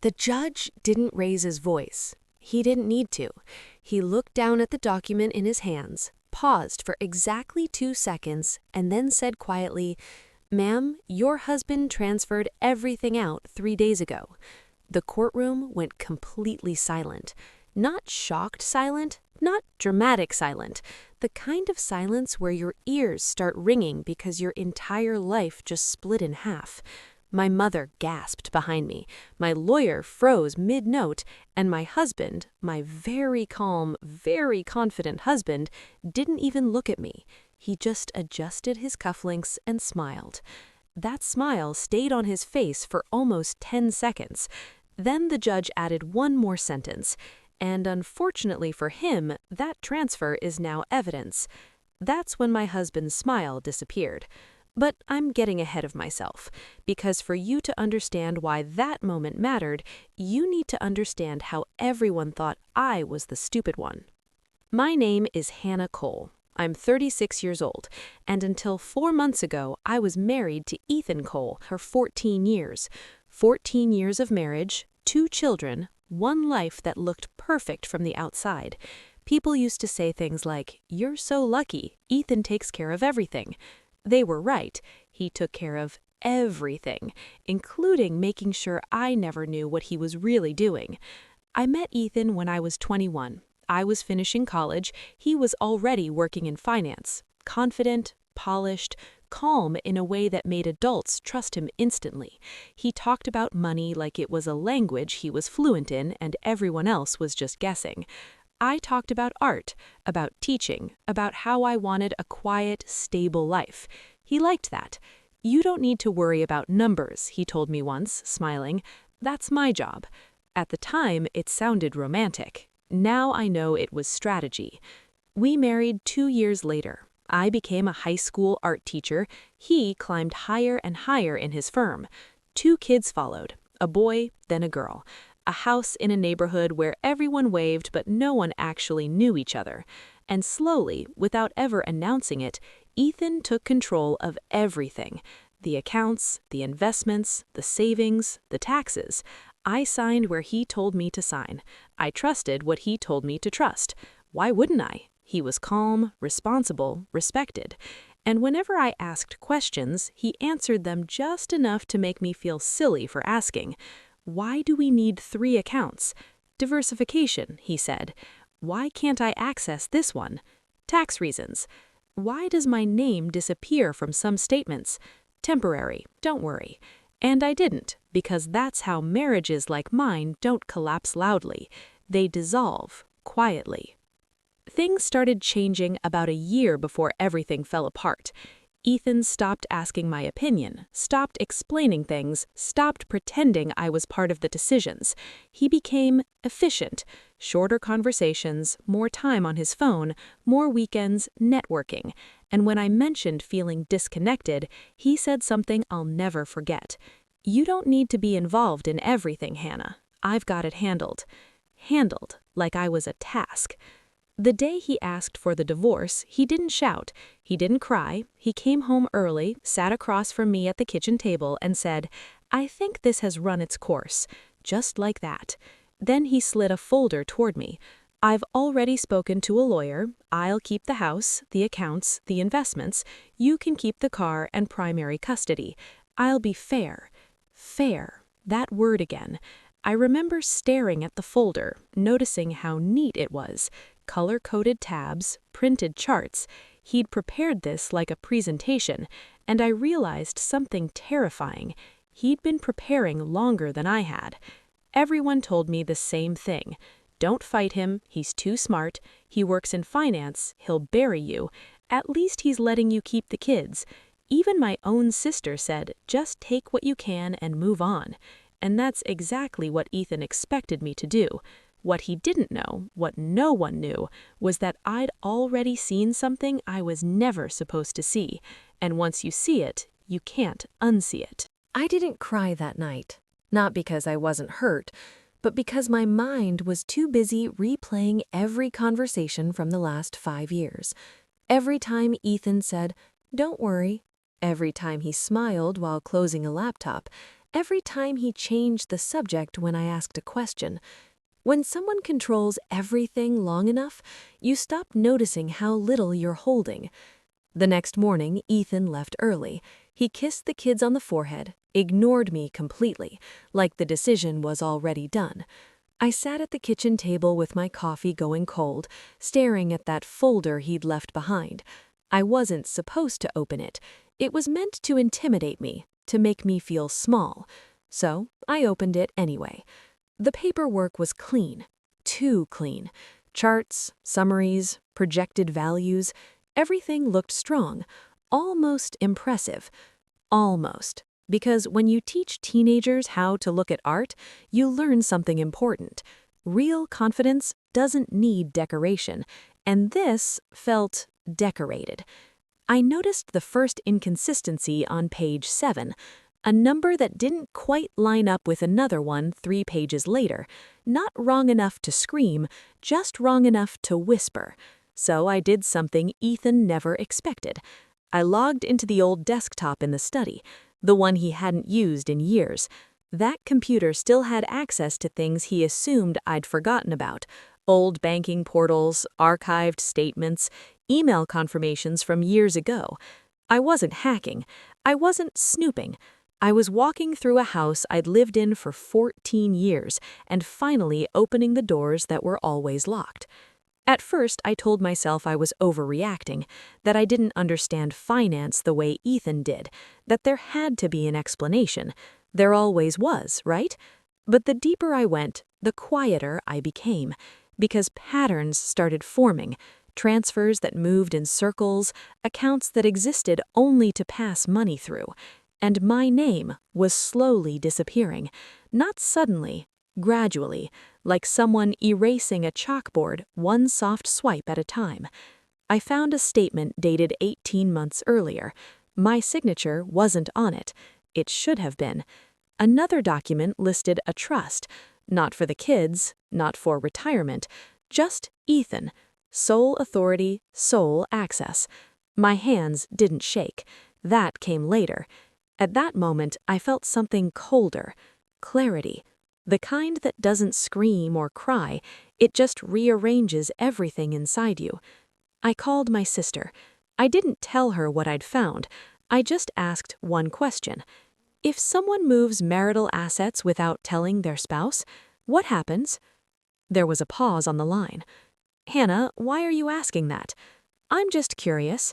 The judge didn't raise his voice. He didn't need to. He looked down at the document in his hands, paused for exactly 2 seconds, and then said quietly, "Ma'am, your husband transferred everything out 3 days ago." The courtroom went completely silent. Not shocked silent, not dramatic silent. The kind of silence where your ears start ringing because your entire life just split in half. My mother gasped behind me, my lawyer froze mid-note, and my husband, my very calm, very confident husband, didn't even look at me. He just adjusted his cufflinks and smiled. That smile stayed on his face for almost 10 seconds. Then the judge added one more sentence, and unfortunately for him, that transfer is now evidence. That's when my husband's smile disappeared. But I'm getting ahead of myself, because for you to understand why that moment mattered, you need to understand how everyone thought I was the stupid one. My name is Hannah Cole. I'm 36 years old, and until 4 months ago, I was married to Ethan Cole for 14 years. 14 years of marriage, 2 children, one life that looked perfect from the outside. People used to say things like, "You're so lucky, Ethan takes care of everything." They were right. He took care of everything, including making sure I never knew what he was really doing. I met Ethan when I was 21. I was finishing college. He was already working in finance. Confident, polished, calm in a way that made adults trust him instantly. He talked about money like it was a language he was fluent in and everyone else was just guessing. I talked about art, about teaching, about how I wanted a quiet, stable life. He liked that. "You don't need to worry about numbers," he told me once, smiling. "That's my job." At the time, it sounded romantic. Now I know it was strategy. We married 2 years later. I became a high school art teacher. He climbed higher and higher in his firm. 2 kids followed, a boy, then a girl. A house in a neighborhood where everyone waved but no one actually knew each other. And slowly, without ever announcing it, Ethan took control of everything. The accounts, the investments, the savings, the taxes. I signed where he told me to sign. I trusted what he told me to trust. Why wouldn't I? He was calm, responsible, respected. And whenever I asked questions, he answered them just enough to make me feel silly for asking. "Why do we need 3 accounts?" "Diversification," he said. "Why can't I access this one?" "Tax reasons." "Why does my name disappear from some statements?" "Temporary, don't worry." And I didn't, because that's how marriages like mine don't collapse loudly. They dissolve quietly. Things started changing about a year before everything fell apart. Ethan stopped asking my opinion, stopped explaining things, stopped pretending I was part of the decisions. He became efficient. Shorter conversations, more time on his phone, more weekends, networking. And when I mentioned feeling disconnected, he said something I'll never forget. "You don't need to be involved in everything, Hannah. I've got it handled." Handled, like I was a task. The day he asked for the divorce, he didn't shout, he didn't cry, he came home early, sat across from me at the kitchen table and said, "I think this has run its course." Just like that. Then he slid a folder toward me. "I've already spoken to a lawyer. I'll keep the house, the accounts, the investments. You can keep the car and primary custody. I'll be fair." Fair. That word again. I remember staring at the folder, noticing how neat it was. Color-coded tabs, printed charts. He'd prepared this like a presentation, and I realized something terrifying. He'd been preparing longer than I had. Everyone told me the same thing. "Don't fight him, he's too smart. He works in finance, he'll bury you. At least he's letting you keep the kids." Even my own sister said, "Just take what you can and move on." And that's exactly what Ethan expected me to do. What he didn't know, what no one knew, was that I'd already seen something I was never supposed to see. And once you see it, you can't unsee it. I didn't cry that night. Not because I wasn't hurt, but because my mind was too busy replaying every conversation from the last 5 years. Every time Ethan said, "Don't worry." Every time he smiled while closing a laptop. every time he changed the subject when I asked a question. When someone controls everything long enough, you stop noticing how little you're holding. The next morning, Ethan left early. He kissed the kids on the forehead, ignored me completely, like the decision was already done. I sat at the kitchen table with my coffee going cold, staring at that folder he'd left behind. I wasn't supposed to open it. It was meant to intimidate me, to make me feel small. So I opened it anyway. The paperwork was clean, too clean. Charts, summaries, projected values, everything looked strong, almost impressive. Almost. Because when you teach teenagers how to look at art, you learn something important. Real confidence doesn't need decoration, and this felt decorated. I noticed the first inconsistency on page 7, a number that didn't quite line up with another one 3 pages later. Not wrong enough to scream, just wrong enough to whisper. So I did something Ethan never expected. I logged into the old desktop in the study, the one he hadn't used in years. That computer still had access to things he assumed I'd forgotten about: old banking portals, archived statements, email confirmations from years ago. I wasn't hacking. I wasn't snooping. I was walking through a house I'd lived in for 14 years and finally opening the doors that were always locked. At first, I told myself I was overreacting, that I didn't understand finance the way Ethan did, that there had to be an explanation. There always was, right? But the deeper I went, the quieter I became, because patterns started forming, transfers that moved in circles, accounts that existed only to pass money through. And my name was slowly disappearing, not suddenly, gradually, like someone erasing a chalkboard one soft swipe at a time. I found a statement dated 18 months earlier. My signature wasn't on it. It should have been. Another document listed a trust, not for the kids, not for retirement, just Ethan. Sole authority, sole access. My hands didn't shake. That came later. At that moment, I felt something colder. Clarity. The kind that doesn't scream or cry, it just rearranges everything inside you. I called my sister. I didn't tell her what I'd found. I just asked one question. If someone moves marital assets without telling their spouse, what happens? There was a pause on the line. Hannah, why are you asking that? I'm just curious.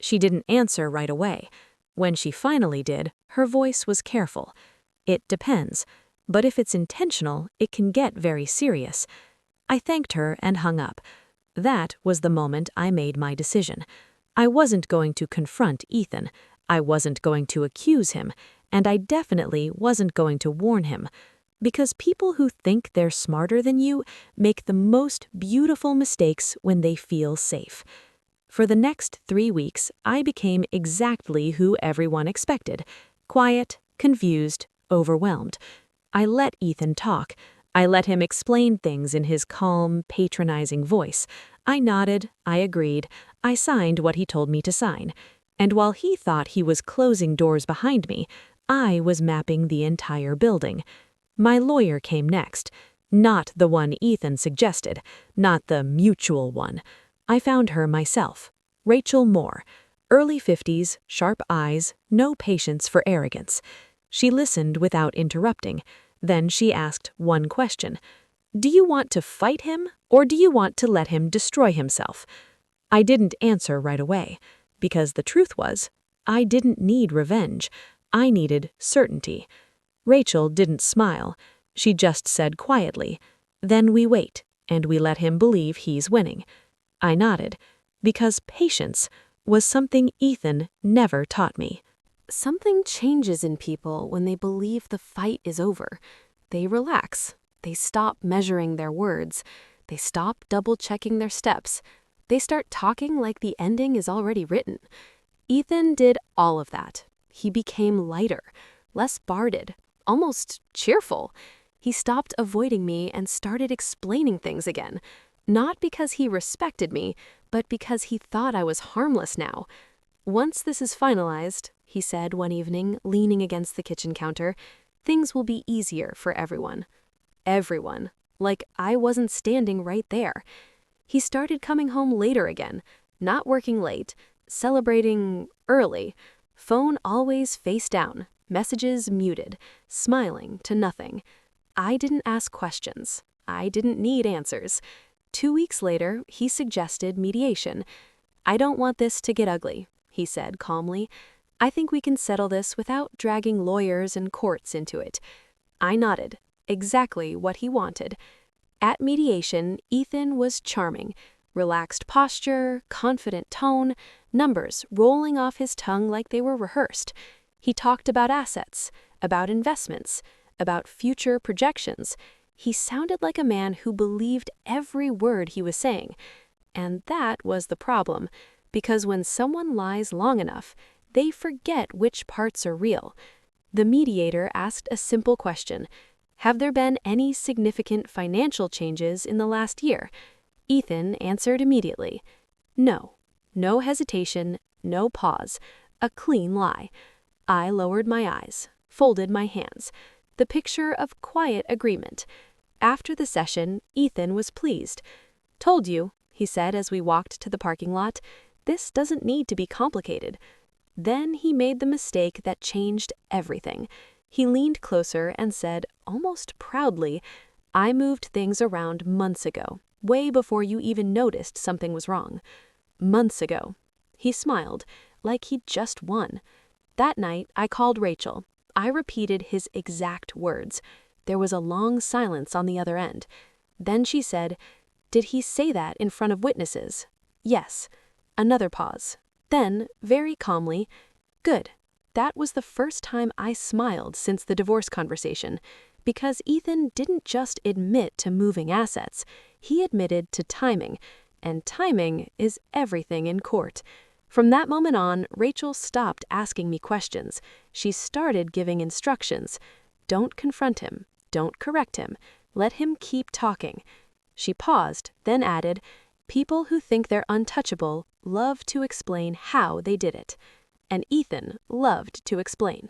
She didn't answer right away. When she finally did, her voice was careful. It depends. But if it's intentional, it can get very serious. I thanked her and hung up. That was the moment I made my decision. I wasn't going to confront Ethan. I wasn't going to accuse him. And I definitely wasn't going to warn him. Because people who think they're smarter than you make the most beautiful mistakes when they feel safe. For the next 3 weeks, I became exactly who everyone expected: quiet, confused, overwhelmed. I let Ethan talk. I let him explain things in his calm, patronizing voice. I nodded, I agreed, I signed what he told me to sign. And while he thought he was closing doors behind me, I was mapping the entire building. My lawyer came next. Not the one Ethan suggested, not the mutual one. I found her myself. Rachel Moore. Early 50s, sharp eyes, no patience for arrogance. She listened without interrupting. Then she asked one question. Do you want to fight him, or do you want to let him destroy himself? I didn't answer right away, because the truth was, I didn't need revenge. I needed certainty. Rachel didn't smile. She just said quietly, then we wait, and we let him believe he's winning. I nodded, because patience was something Ethan never taught me. Something changes in people when they believe the fight is over. They relax. They stop measuring their words. They stop double-checking their steps. They start talking like the ending is already written. Ethan did all of that. He became lighter, less guarded, almost cheerful. He stopped avoiding me and started explaining things again. Not because he respected me, but because he thought I was harmless now. Once this is finalized, he said one evening, leaning against the kitchen counter, Things will be easier for everyone. Everyone. Like I wasn't standing right there. He started coming home later again, not working late, celebrating early, phone always face down, messages muted, smiling to nothing. I didn't ask questions. I didn't need answers. 2 weeks later, he suggested mediation. I don't want this to get ugly, he said calmly. I think we can settle this without dragging lawyers and courts into it. I nodded. Exactly what he wanted. At mediation, Ethan was charming. Relaxed posture, confident tone, numbers rolling off his tongue like they were rehearsed. He talked about assets, about investments, about future projections. He sounded like a man who believed every word he was saying. And that was the problem, because when someone lies long enough, they forget which parts are real. The mediator asked a simple question. Have there been any significant financial changes in the last year? Ethan answered immediately. No. No hesitation, no pause. A clean lie. I lowered my eyes, folded my hands. The picture of quiet agreement. After the session, Ethan was pleased. Told you, he said as we walked to the parking lot, this doesn't need to be complicated. Then he made the mistake that changed everything. He leaned closer and said, almost proudly, I moved things around months ago, way before you even noticed something was wrong. Months ago. He smiled, like he'd just won. That night, I called Rachel. I repeated his exact words. There was a long silence on the other end. Then she said, Did he say that in front of witnesses? Yes. Another pause. Then, very calmly, Good. That was the first time I smiled since the divorce conversation, because Ethan didn't just admit to moving assets, he admitted to timing, and timing is everything in court. From that moment on, Rachel stopped asking me questions. She started giving instructions. Don't confront him. Don't correct him. Let him keep talking. She paused, then added, People who think they're untouchable love to explain how they did it. And Ethan loved to explain.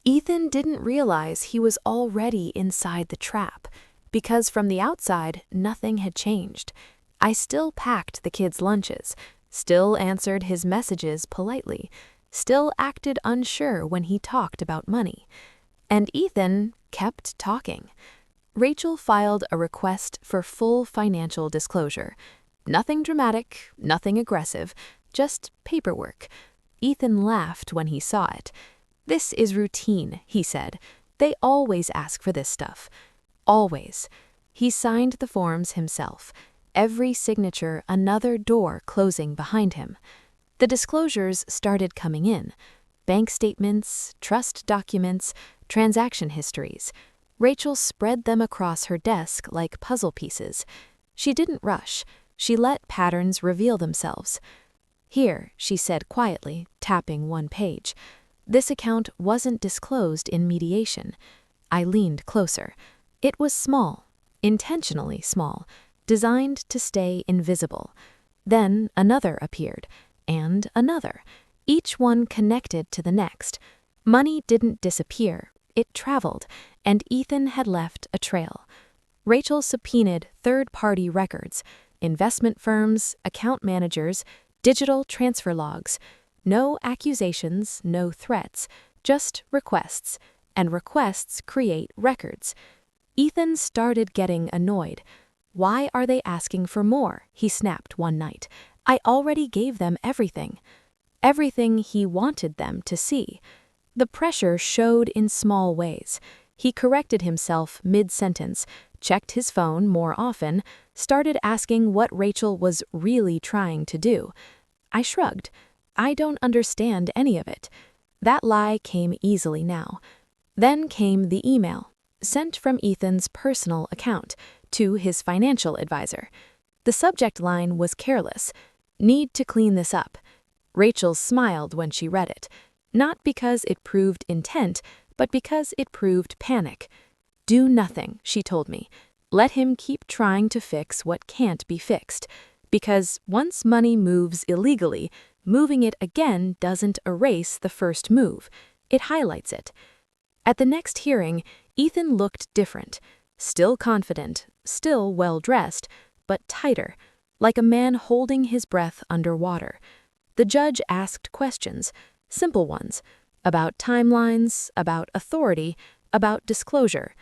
Ethan didn't realize he was already inside the trap, because from the outside, nothing had changed. I still packed the kids' lunches, still answered his messages politely, still acted unsure when he talked about money. And Ethan kept talking. Rachel filed a request for full financial disclosure. Nothing dramatic, nothing aggressive, just paperwork. Ethan laughed when he saw it. This is routine, he said. They always ask for this stuff. Always. He signed the forms himself. Every signature another door closing behind him. The disclosures started coming in. Bank statements, trust documents, transaction histories. Rachel spread them across her desk like puzzle pieces. She didn't rush. She let patterns reveal themselves. Here, she said quietly, tapping one page. This account wasn't disclosed in mediation. I leaned closer. It was small, intentionally small, designed to stay invisible. Then another appeared, and another, each one connected to the next. Money didn't disappear, it traveled, and Ethan had left a trail. Rachel subpoenaed third-party records, investment firms, account managers, digital transfer logs. No accusations, no threats, just requests, and requests create records. Ethan started getting annoyed. Why are they asking for more? He snapped one night. I already gave them everything. Everything he wanted them to see. The pressure showed in small ways. He corrected himself mid-sentence, checked his phone more often, started asking what Rachel was really trying to do. I shrugged. I don't understand any of it. That lie came easily now. Then came the email, sent from Ethan's personal account to his financial advisor. The subject line was careless. Need to clean this up. Rachel smiled when she read it, not because it proved intent, but because it proved panic. Do nothing, she told me. Let him keep trying to fix what can't be fixed. Because once money moves illegally, moving it again doesn't erase the first move. It highlights it. At the next hearing, Ethan looked different, still confident, still well-dressed, but tighter, like a man holding his breath underwater. The judge asked questions, simple ones, about timelines, about authority, about disclosure.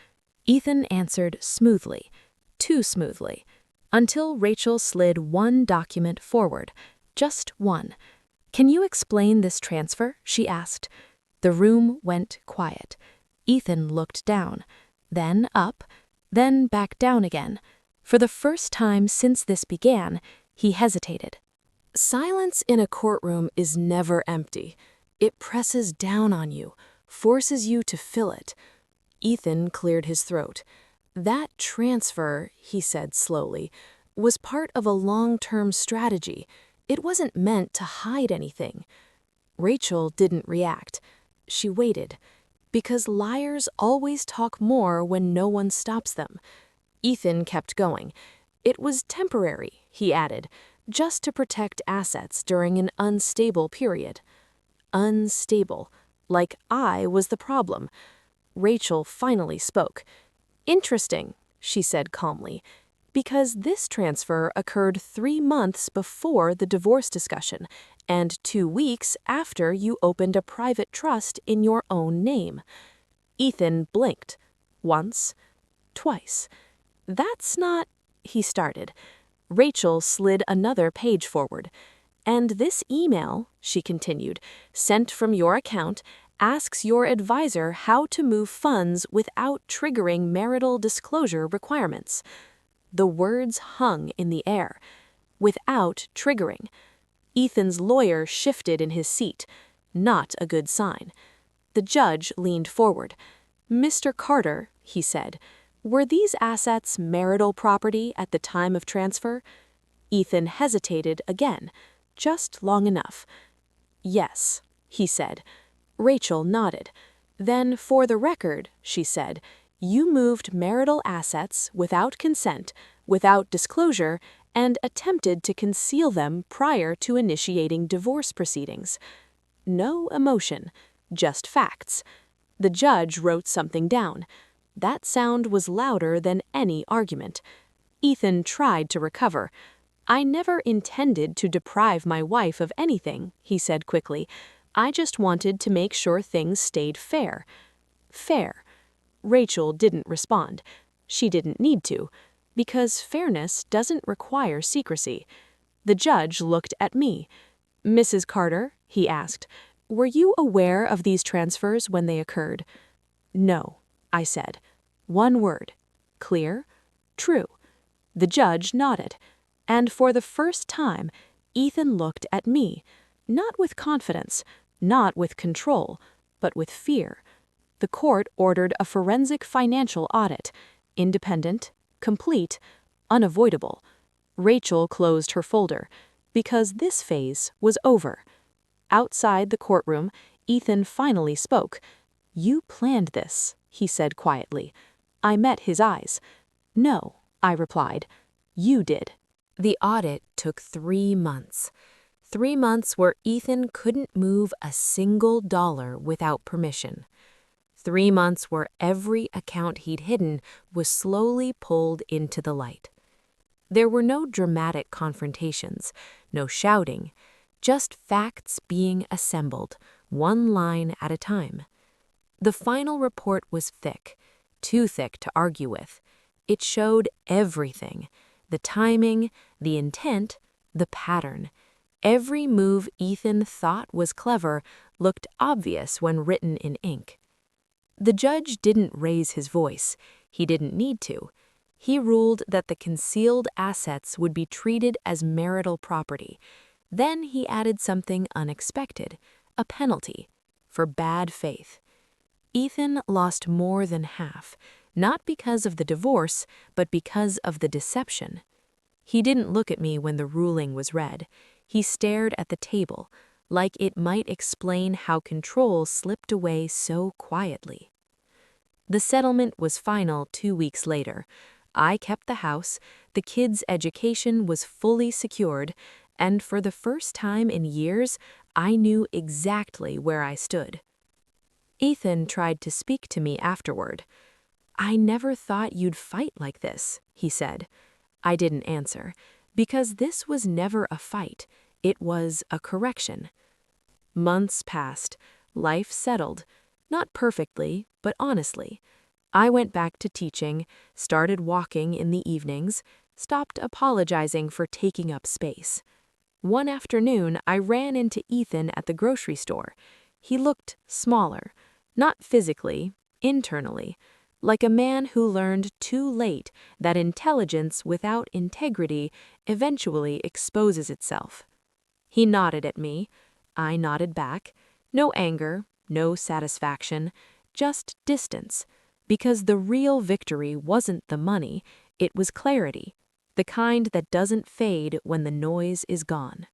Ethan answered smoothly, too smoothly, until Rachel slid one document forward, just one. "Can you explain this transfer?" she asked. The room went quiet. Ethan looked down, then up, then back down again. For the first time since this began, he hesitated. Silence in a courtroom is never empty. It presses down on you, forces you to fill it. Ethan cleared his throat. That transfer, he said slowly, was part of a long-term strategy. It wasn't meant to hide anything. Rachel didn't react. She waited, because liars always talk more when no one stops them. Ethan kept going. It was temporary, he added, just to protect assets during an unstable period. Unstable, like I was the problem. Rachel finally spoke. "Interesting," she said calmly, "because this transfer occurred 3 months before the divorce discussion and 2 weeks after you opened a private trust in your own name." Ethan blinked. Once, twice. "That's not," he started. Rachel slid another page forward. "And this email," she continued, "sent from your account, asks your advisor how to move funds without triggering marital disclosure requirements." The words hung in the air. Without triggering. Ethan's lawyer shifted in his seat. Not a good sign. The judge leaned forward. "Mr. Carter," he said, "were these assets marital property at the time of transfer?" Ethan hesitated again, just long enough. "Yes," he said. Rachel nodded. "Then, for the record," she said, "you moved marital assets without consent, without disclosure, and attempted to conceal them prior to initiating divorce proceedings." No emotion, just facts. The judge wrote something down. That sound was louder than any argument. Ethan tried to recover. "I never intended to deprive my wife of anything," he said quickly. "I just wanted to make sure things stayed fair." Fair. Rachel didn't respond. She didn't need to, because fairness doesn't require secrecy. The judge looked at me. "Mrs. Carter," he asked, "were you aware of these transfers when they occurred?" "No," I said. One word. Clear? True. The judge nodded. And for the first time, Ethan looked at me, not with confidence, not with control, but with fear. The court ordered a forensic financial audit, independent, complete, unavoidable. Rachel closed her folder, because this phase was over. Outside the courtroom, Ethan finally spoke. "You planned this," he said quietly. I met his eyes. "No," I replied. "You did." The audit took 3 months. 3 months where Ethan couldn't move a single dollar without permission. 3 months where every account he'd hidden was slowly pulled into the light. There were no dramatic confrontations, no shouting, just facts being assembled, one line at a time. The final report was thick, too thick to argue with. It showed everything, the timing, the intent, the pattern. Every move Ethan thought was clever looked obvious when written in ink. The judge didn't raise his voice. He didn't need to. He ruled that the concealed assets would be treated as marital property. Then he added something unexpected, a penalty, for bad faith. Ethan lost more than half, not because of the divorce, but because of the deception. He didn't look at me when the ruling was read. He stared at the table, like it might explain how control slipped away so quietly. The settlement was final 2 weeks later. I kept the house, the kids' education was fully secured, and for the first time in years, I knew exactly where I stood. Ethan tried to speak to me afterward. "I never thought you'd fight like this," he said. I didn't answer, because this was never a fight. It was a correction. Months passed. Life settled. Not perfectly, but honestly. I went back to teaching, started walking in the evenings, stopped apologizing for taking up space. One afternoon, I ran into Ethan at the grocery store. He looked smaller, not physically, internally, like a man who learned too late that intelligence without integrity eventually exposes itself. He nodded at me. I nodded back. No anger, no satisfaction, just distance. Because the real victory wasn't the money, it was clarity, the kind that doesn't fade when the noise is gone.